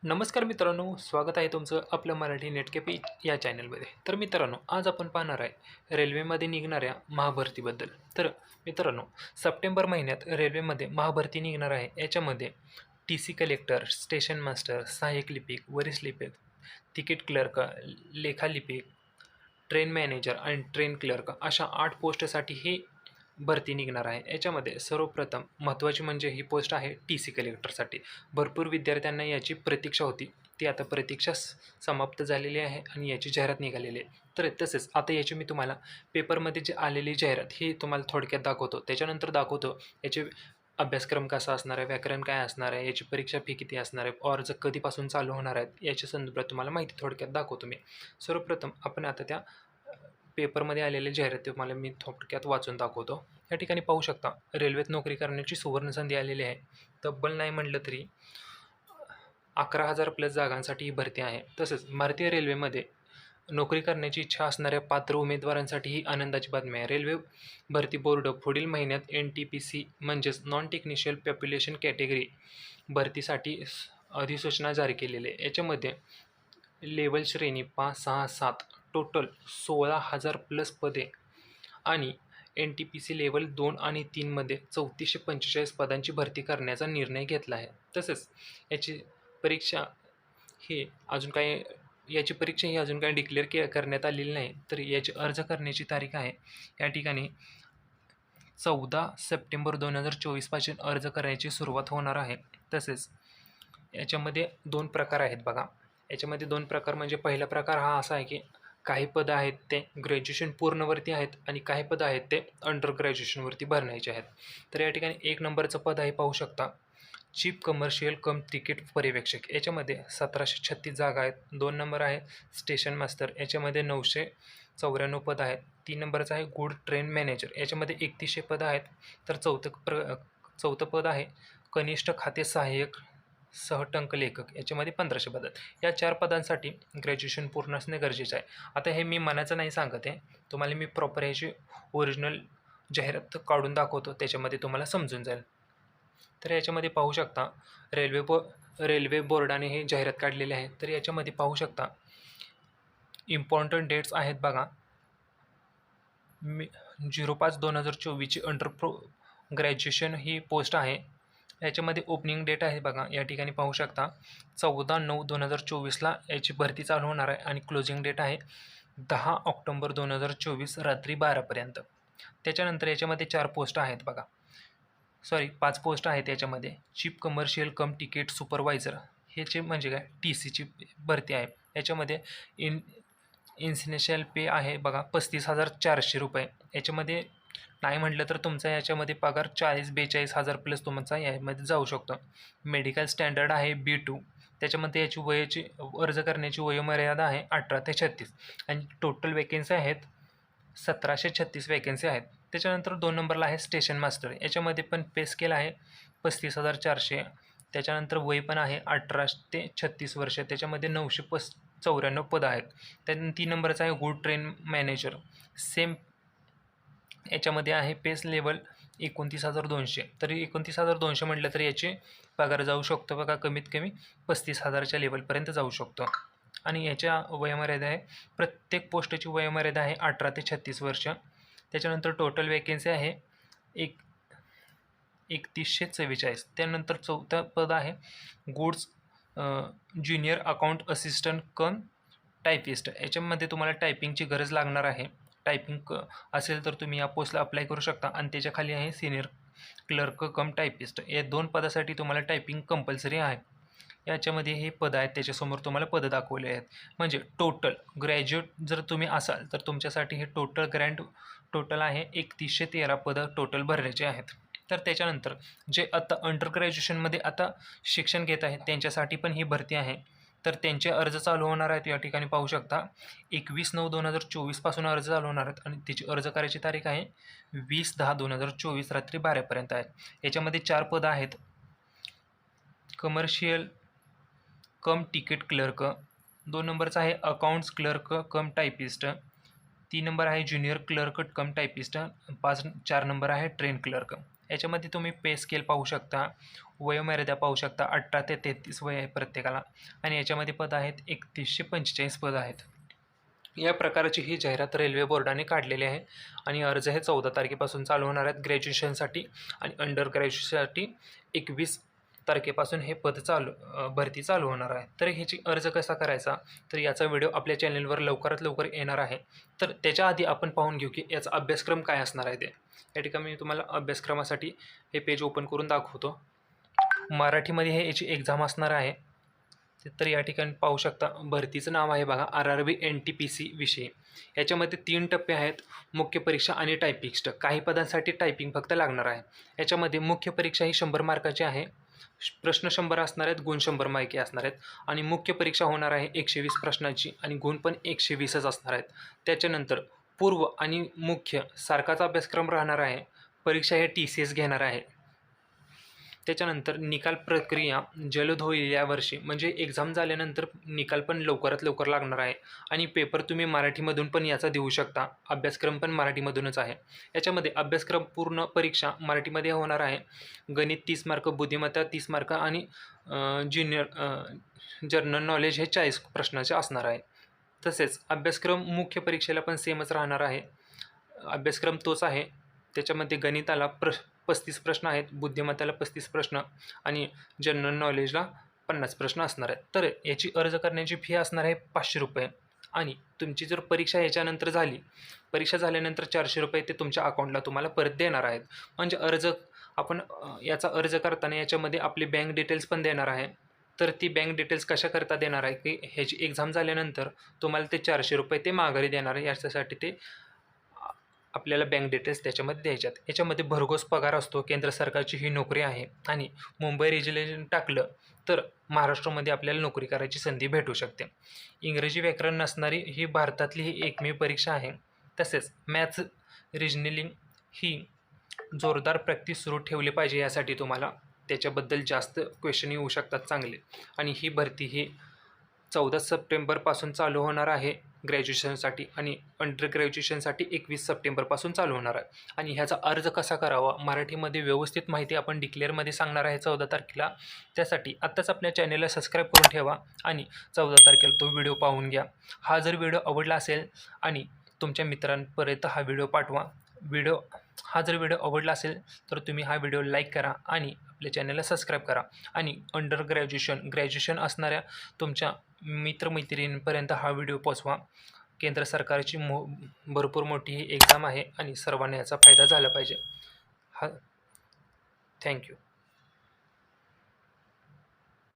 नमस्कार मित्रांनो, स्वागत आहे तुमचं आपलं मराठी नेटकेपी या चॅनलमध्ये. तर मित्रांनो, आज आपण पाहणार आहे रेल्वेमध्ये निघणाऱ्या महाभरतीबद्दल. तर मित्रांनो, सप्टेंबर महिन्यात रेल्वेमध्ये महाभरती निघणार आहे. याच्यामध्ये टी-सी कलेक्टर, स्टेशन मास्टर, सहाय्यक लिपिक, वरिष्ठ लिपिक, तिकीट क्लर्क, लेखालिपिक, ट्रेन मॅनेजर आणि ट्रेन क्लर्क अशा 8 पोस्टसाठी ही भरती निघणार आहे. याच्यामध्ये सर्वप्रथम महत्त्वाची म्हणजे ही पोस्ट आहे टी-सी कलेक्टरसाठी. भरपूर विद्यार्थ्यांना याची प्रतीक्षा होती. ती आता प्रतीक्षा समाप्त झालेली आहे आणि याची जाहिरात निघालेली आहे. तर तसेच आता याची मी तुम्हाला पेपरमध्ये जी आलेली जाहिरात ही तुम्हाला थोडक्यात दाखवतो. त्याच्यानंतर दाखवतो याचे अभ्यासक्रम कसा असणार आहे, व्याकरण काय असणार आहे, याची परीक्षा फी किती असणार आहे, अर्ज कधीपासून चालू होणार आहेत, याच्या संदर्भात तुम्हाला माहिती थोडक्यात दाखवतो मी. सर्वप्रथम आपण आता त्या पेपरमध्ये आलेली जाहिरात तुम्हाला मी थोडक्यात वाचून दाखवतो. या ठिकाणी पाहू शकता, रेल्वेत नोकरी करण्याची सुवर्णसंधी आलेली आहे. तब्बल नाही म्हटलं तरी 11,000 प्लस जागांसाठी ही भरती आहे. तसंच भारतीय रेल्वेमध्ये नोकरी करण्याची इच्छा असणाऱ्या पात्र उमेदवारांसाठी ही आनंदाची बातमी आहे. रेल्वे भरती बोर्ड पुढील महिन्यात NTPC म्हणजेच नॉन टेक्निशियल पॉप्युलेशन कॅटेगरी भरतीसाठी अधिसूचना जारी केलेली आहे. याच्यामध्ये लेवल श्रेणी 5, 6, 7 टोटल 16,000 प्लस पदे आणि NTPC लेवल 2 आणि 3 मध्ये 3445 पदांची भरती करण्याचा निर्णय घेतला आहे. तसेच याची परीक्षा ही अजून काही डिक्लेअर करण्यात आलेली नाही. तर याची अर्ज करण्याची तारीख आहे या ठिकाणी 14 सप्टेंबर 2024 पासून अर्ज करायची सुरुवात होणार आहे. तसेच याच्यामध्ये 2 प्रकार आहेत बघा. याच्यामध्ये 2 प्रकार म्हणजे पहिला प्रकार हा असा आहे की काही पदं आहेत ते ग्रॅज्युएशन पूर्णवरती आहेत आणि काही पदं आहेत ते अंडर ग्रॅज्युएशनवरती भरण्याचे आहेत. तर या ठिकाणी 1 नंबरचं पद आहे पाहू शकता, चीफ कमर्शियल कम तिकीट पर्यवेक्षक. याच्यामध्ये 1736 जागा आहेत. 2 नंबर आहे स्टेशन मास्टर, याच्यामध्ये 994 पद आहेत. 3 नंबरचं आहे गुड ट्रेन मॅनेजर, याच्यामध्ये 3100 पदं आहेत. तर चौथं पद आहे कनिष्ठ खाते सहाय्यक सहटंक लेखक, याच्यामध्ये 1500 पद आहेत. या 4 पदांसाठी ग्रॅज्युएशन पूर्ण असणे गरजेचं आहे. आता हे मी मनाचं नाही सांगत आहे, तुम्हाला मी प्रॉपर ह्याची ओरिजिनल जाहिरात काढून दाखवतो, त्याच्यामध्ये तुम्हाला समजून जाईल. तर याच्यामध्ये पाहू शकता रेल्वे बोर्डाने हे जाहिरात काढलेली आहे. तर याच्यामध्ये पाहू शकता इम्पॉर्टंट डेट्स आहेत बघा. 05/2024ची ग्रॅज्युएशन ही पोस्ट आहे. याच्यामध्ये ओपनिंग डेट आहे बघा, या ठिकाणी पाहू शकता 14/9/2024ला याची भरती चालू होणार आहे आणि क्लोजिंग डेट आहे 10 ऑक्टोबर 2024 रात्री 12पर्यंत. त्याच्यानंतर याच्यामध्ये 4 पोस्ट आहेत बघा, 5 पोस्ट आहेत. याच्यामध्ये चीफ कमर्शियल कम तिकीट सुपरवायझर, ह्याचे म्हणजे काय TCची भरती आहे. याच्यामध्ये इन्सिनिशियल पे आहे बघा 35,400 रुपये. याच्यामध्ये नाही म्हटलं तर तुमचा याच्यामध्ये पगार 40-42 प्लस तुमचा यामध्ये जाऊ शकतो. मेडिकल स्टँडर्ड आहे B2. त्याच्यामध्ये याची अर्ज करण्याची वयोमर्यादा आहे 18 ते 36 आणि टोटल वेकेन्सी आहेत 1736 वेकेन्सी आहेत. त्याच्यानंतर 2 नंबरला आहे स्टेशन मास्टर, याच्यामध्ये पण पे स्केल आहे 35,400. त्याच्यानंतर वय पण आहे 18 ते 36 वर्ष. त्याच्यामध्ये 994 पदं आहेत. त्यानंतर 3 नंबरचा आहे गुड ट्रेन मॅनेजर, सेम याच्यामध्ये आहे पेस लेवल 29,200. तरी 29,200 म्हटलं तर याची पगार जाऊ शकतो बघा कमीत कमी 35,000च्या लेवलपर्यंत जाऊ शकतो. आणि याच्या वयोमर्यादा आहे, प्रत्येक पोस्टची वयोमर्यादा आहे 18 ते 36 वर्ष. त्याच्यानंतर टोटल वेकेन्सी आहे 3144. त्यानंतर 4थं पद आहे गुड्स ज्युनियर अकाउंट असिस्टंट कम टायपिस्ट. याच्यामध्ये तुम्हाला टायपिंगची गरज लागणार आहे. टायपिंग असेल तर तुम्ही या पोस्टला अप्लाय करू शकता. आणि त्याच्या खाली आहे सिनियर क्लर्क कम टायपिस्ट. या 2 पदासाठी तुम्हाला टायपिंग कंपल्सरी आहे. याच्यामध्ये हे पदं आहेत, त्याच्यासमोर तुम्हाला पदं दाखवले आहेत. म्हणजे टोटल ग्रॅज्युएट जर तुम्ही असाल तर तुमच्यासाठी हे टोटल आहे 3113 पदं टोटल भरण्याचे आहेत. तर त्याच्यानंतर जे आता अंडर ग्रॅज्युएशनमध्ये आता शिक्षण घेत आहेत त्यांच्यासाठी पण ही भरती आहे. तर त्यांचे अर्ज चालू होणार आहेत. या ठिकाणी पाहू शकता 21/9/2024 पासून अर्ज चालू होणार आहेत आणि त्याची अर्ज करायची तारीख आहे 20/10/2024 रात्री 12पर्यंत आहे. याच्यामध्ये 4 पदं आहेत कमर्शियल कम तिकीट क्लर्क, 2 नंबरचा आहे accounts clerk cum typist, 3 number आहे junior clerk cum typist, 4 number आहे ट्रेन क्लर्क. याच्यामध्ये तुम्ही पे स्केल पाहू शकता, वयोमर्यादा पाहू शकता, 18 ते 33 वय आहे प्रत्येकाला आणि याच्यामध्ये पद आहेत 3145 पद आहेत. या प्रकारची ही जाहिरात रेल्वे बोर्डाने काढलेली आहे आणि अर्ज हे 14 तारखेपासून चालू होणार आहेत ग्रॅज्युएशनसाठी आणि अंडर ग्रॅज्युएशनसाठी 21 तारखेपासून हे पद भरती चालू होणार आहे. तर ह्याची अर्ज कसा करायचा, तर याचा व्हिडिओ आपल्या चॅनलवर लवकरात लवकर येणार आहे. तर त्याच्या आधी आपण पाहून घेऊ की याचा अभ्यासक्रम काय असणार आहे ते. या ठिकाणी मी तुम्हाला अभ्यासक्रमासाठी हे पेज ओपन करून दाखवतो. मराठीमध्ये हे याची एक्झाम असणार आहे. तर या ठिकाणी पाहू शकता भरतीचं नाव आहे बघा RRB NTPC विषयी. याच्यामध्ये 3 टप्पे आहेत, मुख्य परीक्षा आणि टायपिंग. काही पदांसाठी टायपिंग फक्त लागणार आहे. याच्यामध्ये मुख्य परीक्षा ही 100 मार्काची आहे, प्रश्न 100 असणार आहेत, गुण 100 मार्के असणार आहेत आणि मुख्य परीक्षा होणार आहे 120 प्रश्नाची आणि गुण पण 120च असणार आहेत. त्याच्यानंतर पूर्व आणि मुख्य सारखाच अभ्यासक्रम राहणार आहे. परीक्षा हे TCS घेणार आहे. त्याच्यानंतर निकाल प्रक्रिया जलद होईल यावर्षी, म्हणजे एक्झाम झाल्यानंतर निकाल पण लवकरात लवकर लागणार आहे आणि पेपर तुम्ही मराठीमधून पण याचा देऊ शकता. अभ्यासक्रम पण मराठीमधूनच आहे. याच्यामध्ये अभ्यासक्रम पूर्ण परीक्षा मराठीमध्ये होणार आहे. गणित 30 मार्क, बुद्धिमत्ता 30 मार्क आणि जनरल नॉलेज हे 40 प्रश्नाचे असणार आहे. तसेच अभ्यासक्रम मुख्य परीक्षेला पण सेमच राहणार आहे. अभ्यासक्रम तोच आहे. त्याच्यामध्ये गणिताला 35 प्रश्न आहेत, बुद्धिमत्ताला 35 प्रश्न आणि जनरल नॉलेजला 50 प्रश्न असणार आहेत. तर याची अर्ज करण्याची फी असणार आहे 500 रुपये आणि तुमची जर परीक्षा याच्यानंतर झाली, परीक्षा झाल्यानंतर 400 रुपये ते तुमच्या अकाउंटला तुम्हाला परत देणार आहेत. म्हणजे आपण याचा अर्ज करताना याच्यामध्ये आपली बँक डिटेल्स पण देणार आहे. तर ती बँक डिटेल्स कशाकरता देणार आहे की ह्याची एक्झाम झाल्यानंतर तुम्हाला ते 400 रुपये ते माघारी देणार आहे. याच्यासाठी ते आपल्याला बँक डिटेल्स त्याच्यामध्ये द्यायच्यात. याच्यामध्ये भरघोस पगार असतो, केंद्र सरकारची ही नोकरी आहे आणि मुंबई रिजर्वेशन टाकलं तर महाराष्ट्रामध्ये आपल्याला नोकरी करायची संधी भेटू शकते. इंग्रजी व्याकरण नसणारी ही भारतातली ही एकमेव परीक्षा आहे. तसेच मॅथ्स, रिजनिंग ही जोरदार प्रॅक्टिस सुरू ठेवली पाहिजे. यासाठी तुम्हाला त्याच्याबद्दल जास्त क्वेश्चन येऊ शकतात चांगले आणि ही भरती ही 14 सप्टेंबरपासून चालू होणार आहे ग्रॅज्युएशनसाठी आणि अंडर ग्रॅज्युएशनसाठी 21 सप्टेंबरपासून चालू होणार आहे. आणि ह्याचा अर्ज कसा करावा, मराठीमध्ये व्यवस्थित माहिती आपण डिक्लेअरमध्ये सांगणार आहे 14 तारखेला. त्यासाठी आत्ताच आपल्या चॅनेलला सबस्क्राईब करून ठेवा आणि 14 तारखेला तो व्हिडिओ पाहून घ्या. हा जर व्हिडिओ आवडला असेल आणि तुमच्या मित्रांपर्यंत हा व्हिडिओ पाठवा. हा जर व्हिडिओ आवडला असेल तर तुम्ही हा व्हिडिओ लाईक करा आणि आपल्या चॅनलला सबस्क्राईब करा आणि अंडर ग्रॅज्युएशन असणाऱ्या तुमच्या मित्रमैत्रिणींपर्यंत हा व्हिडिओ पोचवा. केंद्र सरकारची भरपूर मोठी ही एक्झाम आहे आणि सर्वांना याचा फायदा झाला पाहिजे. थँक्यू.